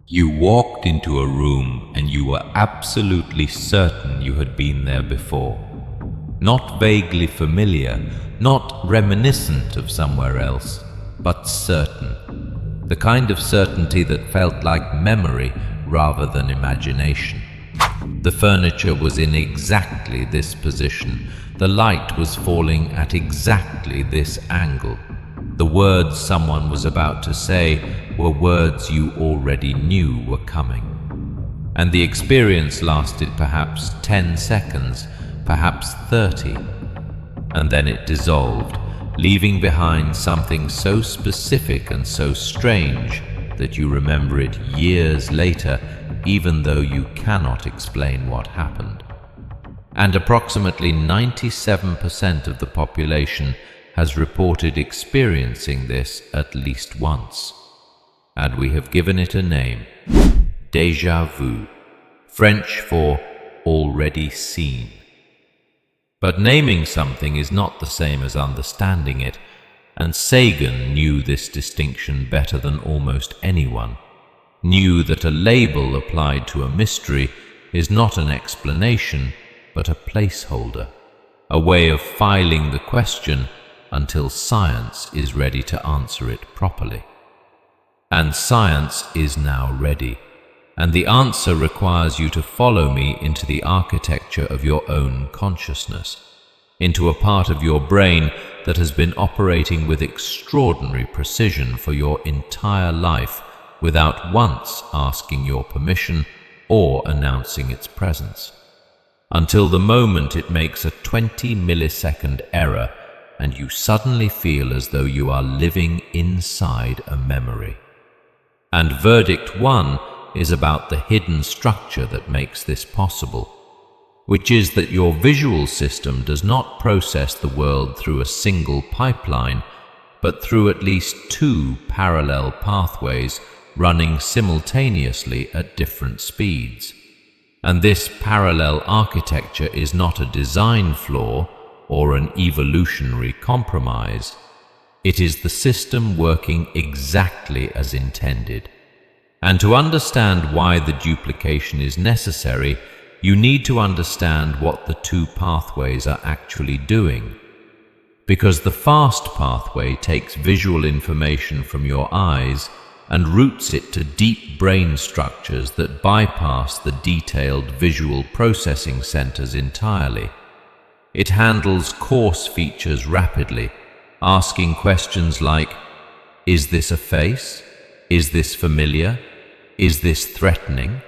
You walked into a room and you were absolutely certain you had been there before. Not vaguely familiar, not reminiscent of somewhere else, but certain. The kind of certainty that felt like memory rather than imagination. The furniture was in exactly this position. The light was falling at exactly this angle. The words someone was about to say were words you already knew were coming. And the experience lasted perhaps 10 seconds, perhaps 30. And then it dissolved, leaving behind something so specific and so strange that you remember it years later, even though you cannot explain what happened. And approximately 97% of the population has reported experiencing this at least once. And we have given it a name: déjà vu, French for already seen. But naming something is not the same as understanding it, and Sagan knew this distinction better than almost anyone, knew that a label applied to a mystery is not an explanation, but a placeholder, a way of filing the question until science is ready to answer it properly. And science is now ready, and the answer requires you to follow me into the architecture of your own consciousness, into a part of your brain that has been operating with extraordinary precision for your entire life without once asking your permission or announcing its presence, until the moment it makes a 20-millisecond error and you suddenly feel as though you are living inside a memory. And verdict 1 is about the hidden structure that makes this possible, which is that your visual system does not process the world through a single pipeline, but through at least 2 parallel pathways running simultaneously at different speeds. And this parallel architecture is not a design flaw or an evolutionary compromise. It is the system working exactly as intended. And to understand why the duplication is necessary, you need to understand what the 2 pathways are actually doing. Because the fast pathway takes visual information from your eyes and routes it to deep brain structures that bypass the detailed visual processing centers entirely. It handles coarse features rapidly, asking questions like, is this a face? Is this familiar? Is this threatening?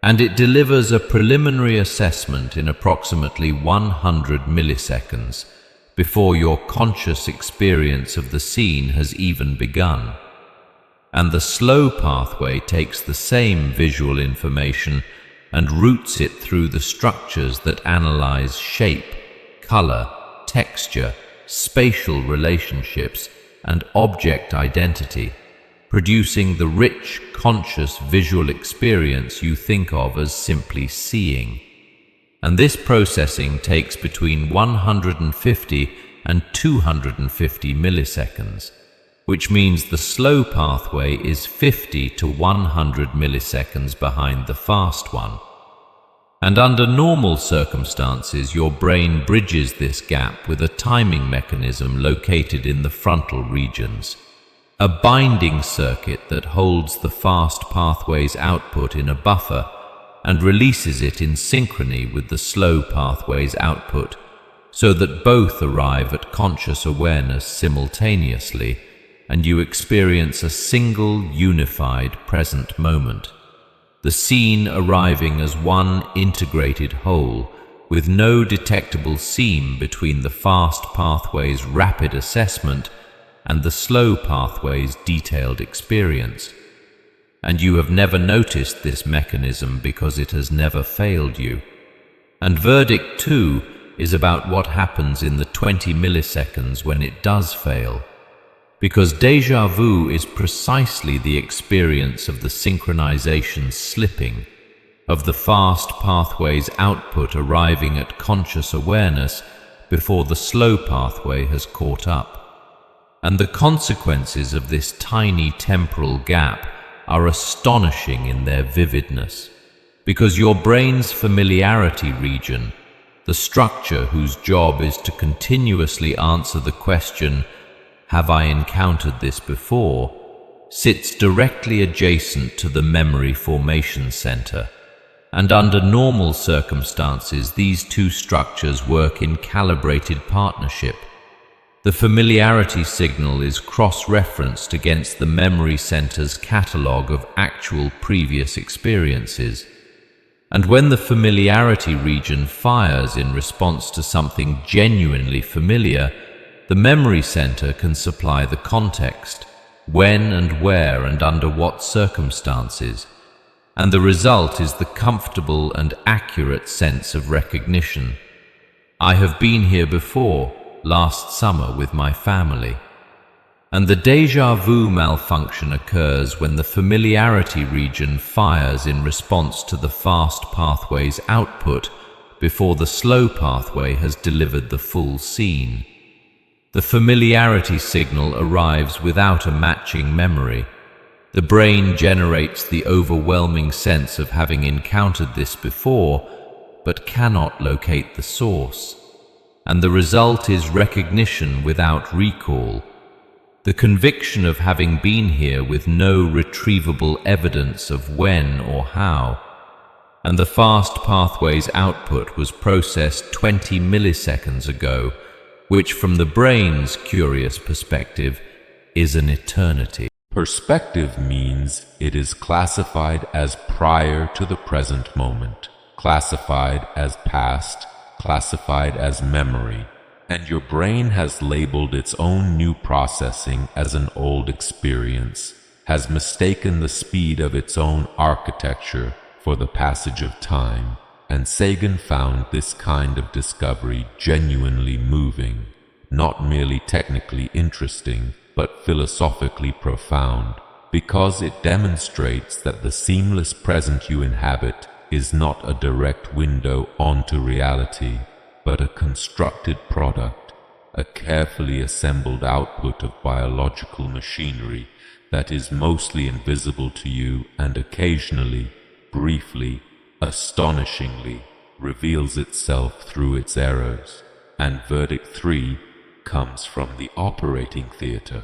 And it delivers a preliminary assessment in approximately 100 milliseconds before your conscious experience of the scene has even begun. And the slow pathway takes the same visual information and routes it through the structures that analyze shape, color, texture, spatial relationships, and object identity, producing the rich, conscious visual experience you think of as simply seeing. And this processing takes between 150 and 250 milliseconds, which means the slow pathway is 50 to 100 milliseconds behind the fast one. And under normal circumstances, your brain bridges this gap with a timing mechanism located in the frontal regions, a binding circuit that holds the fast pathway's output in a buffer and releases it in synchrony with the slow pathway's output, so that both arrive at conscious awareness simultaneously, and you experience a single unified present moment. The scene arriving as one integrated whole, with no detectable seam between the fast pathway's rapid assessment and the slow pathway's detailed experience. And you have never noticed this mechanism because it has never failed you. And verdict 2 is about what happens in the 20 milliseconds when it does fail. Because déjà vu is precisely the experience of the synchronization slipping, of the fast pathway's output arriving at conscious awareness before the slow pathway has caught up. And the consequences of this tiny temporal gap are astonishing in their vividness, because your brain's familiarity region, the structure whose job is to continuously answer the question, "Have I encountered this before?" sits directly adjacent to the memory formation center. And under normal circumstances, these two structures work in calibrated partnership. The familiarity signal is cross-referenced against the memory center's catalog of actual previous experiences. And when the familiarity region fires in response to something genuinely familiar, the memory center can supply the context, when and where and under what circumstances, and the result is the comfortable and accurate sense of recognition. I have been here before, last summer with my family. And the déjà vu malfunction occurs when the familiarity region fires in response to the fast pathway's output before the slow pathway has delivered the full scene. The familiarity signal arrives without a matching memory. The brain generates the overwhelming sense of having encountered this before, but cannot locate the source. And the result is recognition without recall, the conviction of having been here with no retrievable evidence of when or how. And the fast pathway's output was processed 20 milliseconds ago, which from the brain's curious perspective is an eternity. Perspective means it is classified as prior to the present moment, classified as past, classified as memory, and your brain has labeled its own new processing as an old experience, has mistaken the speed of its own architecture for the passage of time, and Sagan found this kind of discovery genuinely moving, not merely technically interesting, but philosophically profound, because it demonstrates that the seamless present you inhabit is not a direct window onto reality, but a constructed product, a carefully assembled output of biological machinery that is mostly invisible to you and occasionally, briefly, astonishingly, reveals itself through its errors. And verdict 3 comes from the operating theater,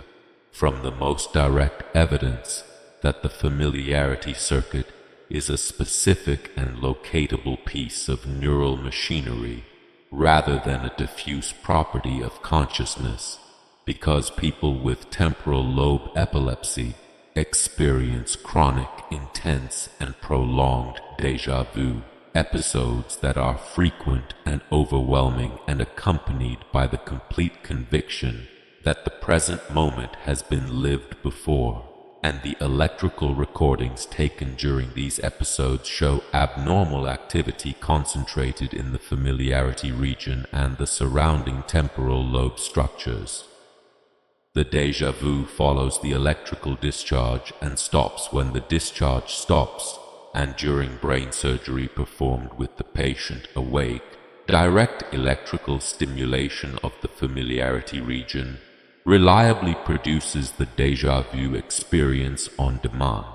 from the most direct evidence that the familiarity circuit is a specific and locatable piece of neural machinery rather than a diffuse property of consciousness, because people with temporal lobe epilepsy experience chronic, intense, and prolonged déjà vu episodes that are frequent and overwhelming and accompanied by the complete conviction that the present moment has been lived before. And the electrical recordings taken during these episodes show abnormal activity concentrated in the familiarity region and the surrounding temporal lobe structures. The déjà vu follows the electrical discharge and stops when the discharge stops, and during brain surgery performed with the patient awake, direct electrical stimulation of the familiarity region reliably produces the déjà vu experience on demand.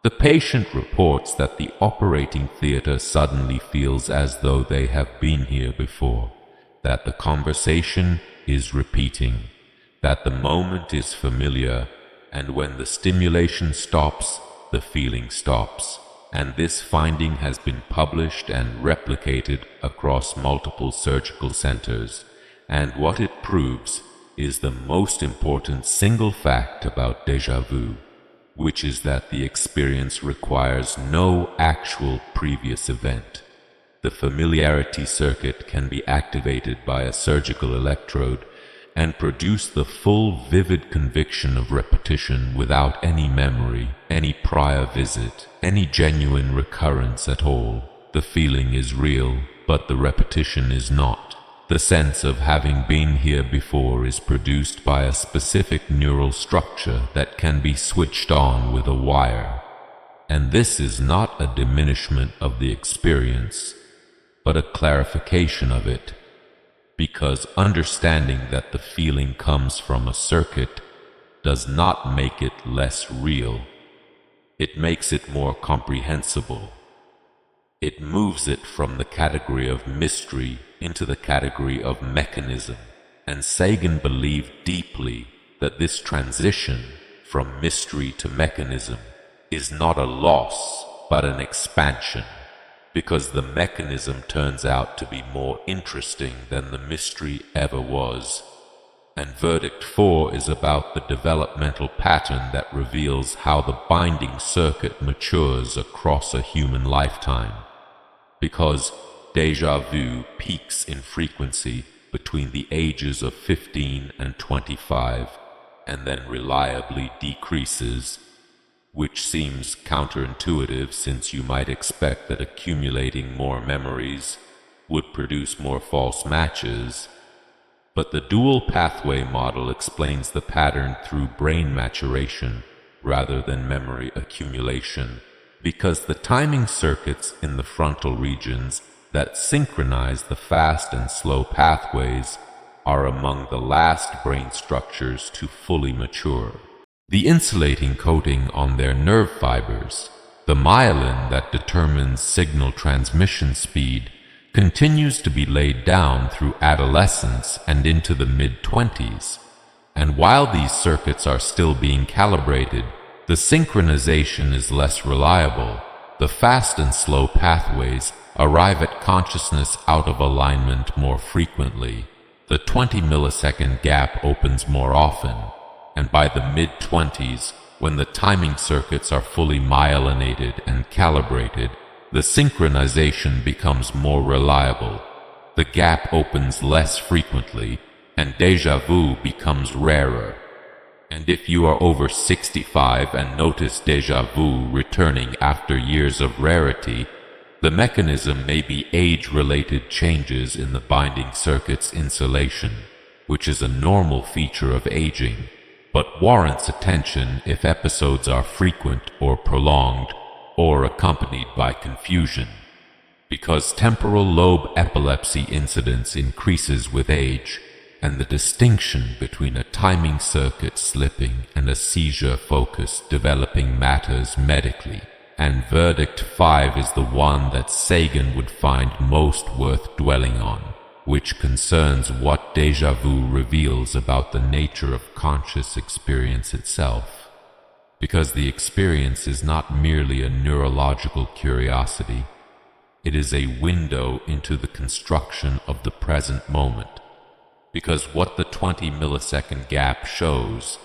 The patient reports that the operating theater suddenly feels as though they have been here before, that the conversation is repeating, that the moment is familiar, and when the stimulation stops, the feeling stops. And this finding has been published and replicated across multiple surgical centers, and what it proves is the most important single fact about déjà vu, which is that the experience requires no actual previous event. The familiarity circuit can be activated by a surgical electrode and produce the full vivid conviction of repetition without any memory, any prior visit, any genuine recurrence at all. The feeling is real, but the repetition is not. The sense of having been here before is produced by a specific neural structure that can be switched on with a wire. And this is not a diminishment of the experience, but a clarification of it, because understanding that the feeling comes from a circuit does not make it less real. It makes it more comprehensible. It moves it from the category of mystery into the category of mechanism. And Sagan believed deeply that this transition from mystery to mechanism is not a loss, but an expansion, because the mechanism turns out to be more interesting than the mystery ever was. And Verdict 4 is about the developmental pattern that reveals how the binding circuit matures across a human lifetime. Because déjà vu peaks in frequency between the ages of 15 and 25, and then reliably decreases, which seems counterintuitive since you might expect that accumulating more memories would produce more false matches. But the dual pathway model explains the pattern through brain maturation rather than memory accumulation, because the timing circuits in the frontal regions that synchronize the fast and slow pathways are among the last brain structures to fully mature. The insulating coating on their nerve fibers, the myelin that determines signal transmission speed, continues to be laid down through adolescence and into the mid-20s. And while these circuits are still being calibrated, the synchronization is less reliable. The fast and slow pathways arrive at consciousness out of alignment more frequently. The 20-millisecond gap opens more often, and by the mid-20s, when the timing circuits are fully myelinated and calibrated, the synchronization becomes more reliable. The gap opens less frequently, and déjà vu becomes rarer. And if you are over 65 and notice déjà vu returning after years of rarity, the mechanism may be age-related changes in the binding circuit's insulation, which is a normal feature of aging, but warrants attention if episodes are frequent or prolonged, or accompanied by confusion. Because temporal lobe epilepsy incidence increases with age, and the distinction between a timing circuit slipping and a seizure focus developing matters medically, and Verdict 5 is the one that Sagan would find most worth dwelling on, which concerns what déjà vu reveals about the nature of conscious experience itself. Because the experience is not merely a neurological curiosity, it is a window into the construction of the present moment. Because what the 20-millisecond gap shows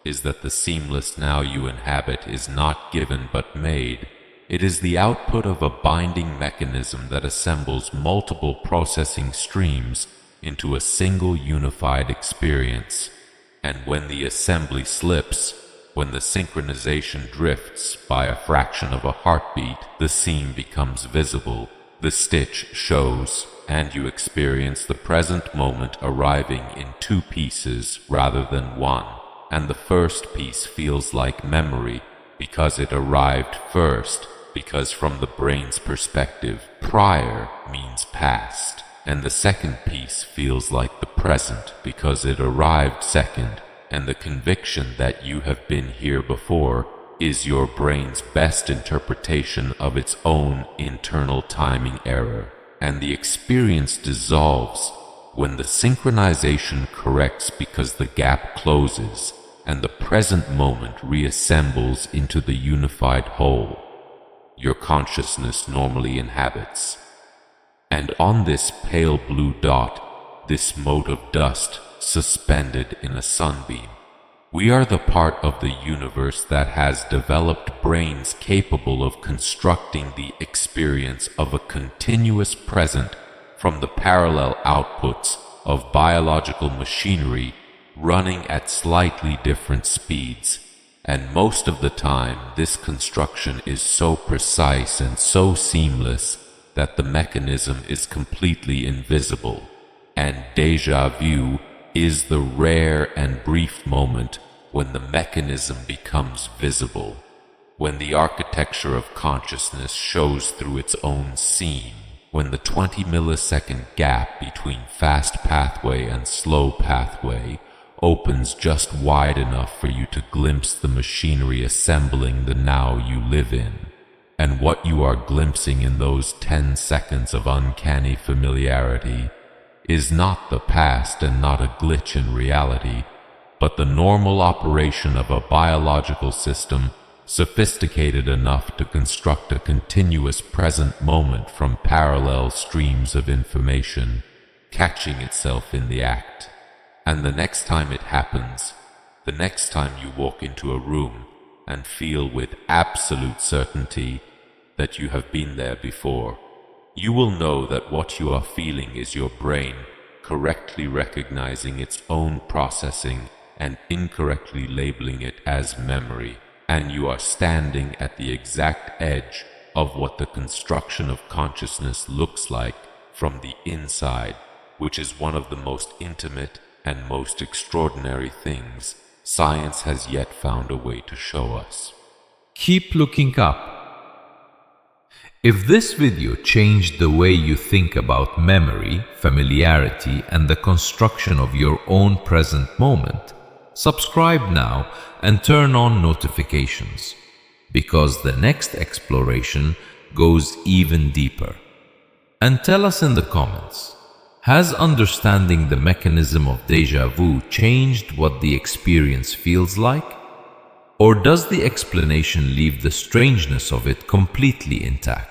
is that the seamless now you inhabit is not given but made. It is the output of a binding mechanism that assembles multiple processing streams into a single unified experience. And when the assembly slips, when the synchronization drifts by a fraction of a heartbeat, the seam becomes visible, the stitch shows, and you experience the present moment arriving in two pieces rather than one. And the first piece feels like memory because it arrived first, because from the brain's perspective, prior means past. And the second piece feels like the present because it arrived second, and the conviction that you have been here before is your brain's best interpretation of its own internal timing error. And the experience dissolves when the synchronization corrects because the gap closes, and the present moment reassembles into the unified whole your consciousness normally inhabits. And on this pale blue dot, this mote of dust suspended in a sunbeam, we are the part of the universe that has developed brains capable of constructing the experience of a continuous present from the parallel outputs of biological machinery running at slightly different speeds. And most of the time, this construction is so precise and so seamless that the mechanism is completely invisible. And déjà vu is the rare and brief moment when the mechanism becomes visible, when the architecture of consciousness shows through its own seam, when the 20-millisecond gap between fast pathway and slow pathway opens just wide enough for you to glimpse the machinery assembling the now you live in. And what you are glimpsing in those 10 seconds of uncanny familiarity is not the past and not a glitch in reality, but the normal operation of a biological system sophisticated enough to construct a continuous present moment from parallel streams of information, catching itself in the act. And the next time it happens, the next time you walk into a room and feel with absolute certainty that you have been there before, you will know that what you are feeling is your brain correctly recognizing its own processing and incorrectly labeling it as memory, and you are standing at the exact edge of what the construction of consciousness looks like from the inside, which is one of the most intimate and most extraordinary things science has yet found a way to show us. Keep looking up. If this video changed the way you think about memory, familiarity, and the construction of your own present moment, subscribe now and turn on notifications, because the next exploration goes even deeper. And tell us in the comments, has understanding the mechanism of déjà vu changed what the experience feels like? Or does the explanation leave the strangeness of it completely intact?